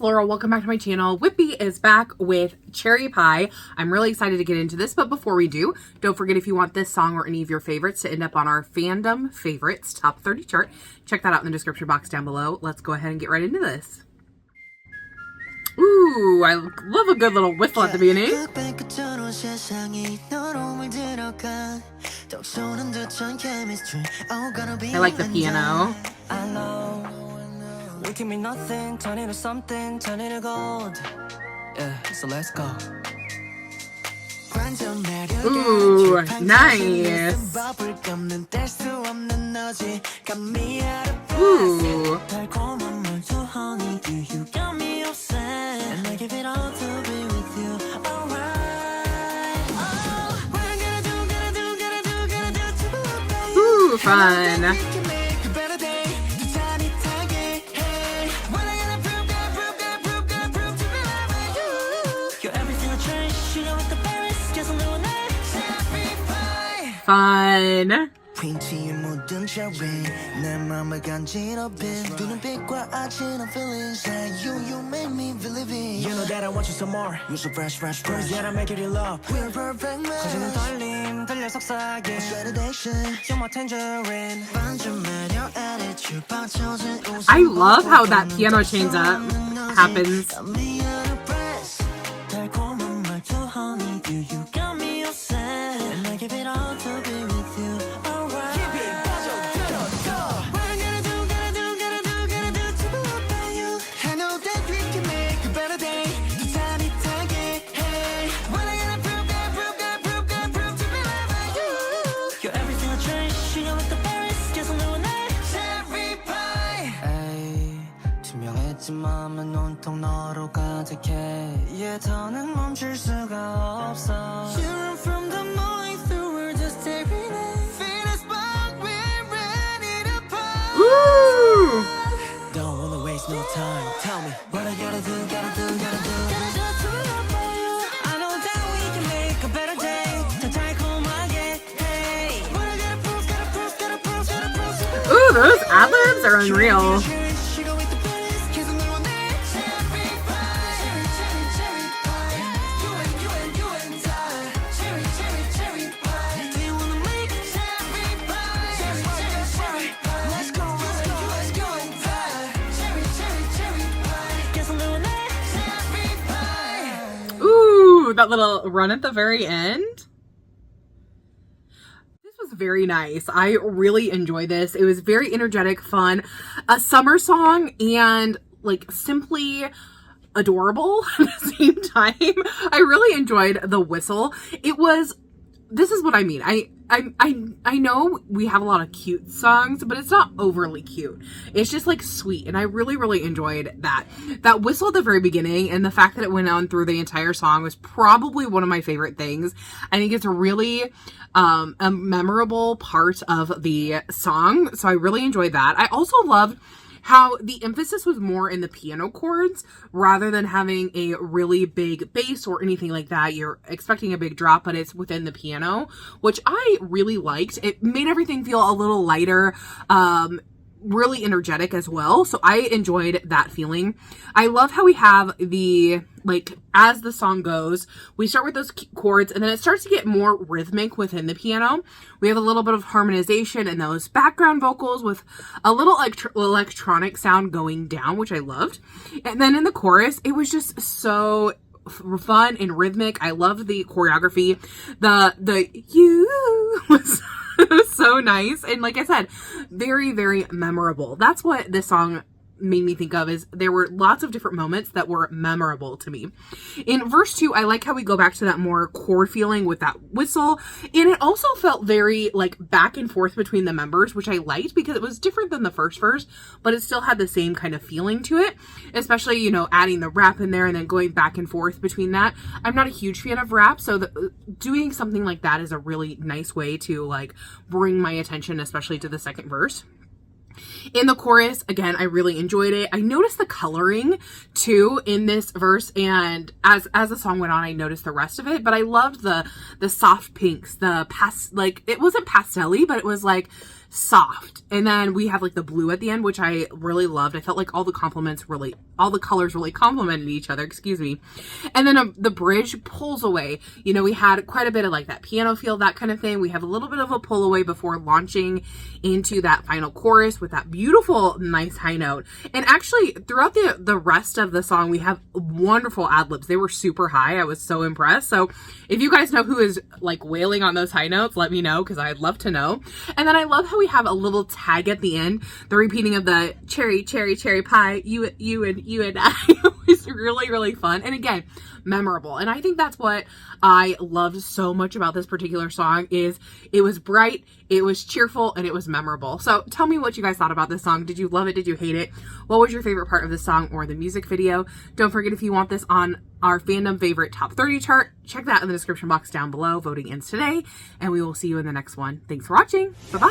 Laurel. Welcome back to my channel. WHIB is back with Cherry Pie. I'm really excited to get into this, but before we do, don't forget if you want this song or any of your favorites to end up on our Fandom Favorites Top 30 chart, check that out in the description box down below. Let's go ahead and get right into this. Ooh, I love a good little whistle at the beginning. I like the piano. We can be nothing, turn into something, turn into gold. Yeah, so let's go. Ooh, nice. Ooh. Ooh, fun. Fun. You know that I want you some more. You're so fresh, fresh, fresh. Yeah, I make it in love. We're perfect match. You're my tangerine. I love how that piano change up happens. 온통 너로 가득해. Yeah, 더는 멈출 수가 없어. You're from the morning through, we're just staring at. Feel us back, we're ready to part. Ooh. Don't wanna waste no time. Tell me what I gotta do, gotta do, gotta do. I know that we can make a better day. 더 달콤하게, hey. What I gotta prove, gotta prove, gotta prove, gotta prove. Ooh, those ad-libs are unreal. That little run at the very end. This was very nice. I really enjoyed this. It was very energetic, fun, a summer song, and like simply adorable at the same time. I really enjoyed the whistle. This is what I mean. I know we have a lot of cute songs, but it's not overly cute. It's just like sweet, and I really enjoyed that. That whistle at the very beginning and the fact that it went on through the entire song was probably one of my favorite things. I think it's a really a memorable part of the song, so I really enjoyed that. I also loved how the emphasis was more in the piano chords rather than having a really big bass or anything like that. You're expecting a big drop, but it's within the piano, which I really liked. It made everything feel a little lighter, really energetic as well. So I enjoyed that feeling. I love how we have the, like, as the song goes, we start with those chords and then it starts to get more rhythmic within the piano. We have a little bit of harmonization and those background vocals with a little electronic sound going down, which I loved. And then in the chorus, it was just so fun and rhythmic. I loved the choreography. The you was so nice, and like I said, very memorable. That's what this song made me think of, is there were lots of different moments that were memorable to me. In verse 2, I like how we go back to that more chord feeling with that whistle, and it also felt very like back and forth between the members, which I liked because it was different than the first verse, but it still had the same kind of feeling to it, especially, you know, adding the rap in there and then going back and forth between that. I'm not a huge fan of rap, so doing something like that is a really nice way to like bring my attention, especially to the second verse. In the chorus, again, I really enjoyed it. I noticed the coloring too in this verse, and as the song went on, I noticed the rest of it. But I loved the soft pinks, like it wasn't pastel-y, but it was like soft. And then we have like the blue at the end, which I really loved. I felt like all the colors really complemented each other, excuse me. And then the bridge pulls away. You know, we had quite a bit of like that piano feel, that kind of thing. We have a little bit of a pull away before launching into that final chorus with that beautiful, nice high note. And actually throughout the rest of the song, we have wonderful ad-libs. They were super high. I was so impressed. So if you guys know who is like wailing on those high notes, let me know, because I'd love to know. And then I love how we have a little tag at the end, the repeating of the cherry, cherry, cherry pie, you and I. It was really, really fun. And again, memorable. And I think that's what I loved so much about this particular song is it was bright, it was cheerful, and it was memorable. So tell me what you guys thought about this song. Did you love it? Did you hate it? What was your favorite part of the song or the music video? Don't forget, if you want this on our Fandom Favorite Top 30 chart, check that in the description box down below. Voting ends today, and we will see you in the next one. Thanks for watching. Bye-bye.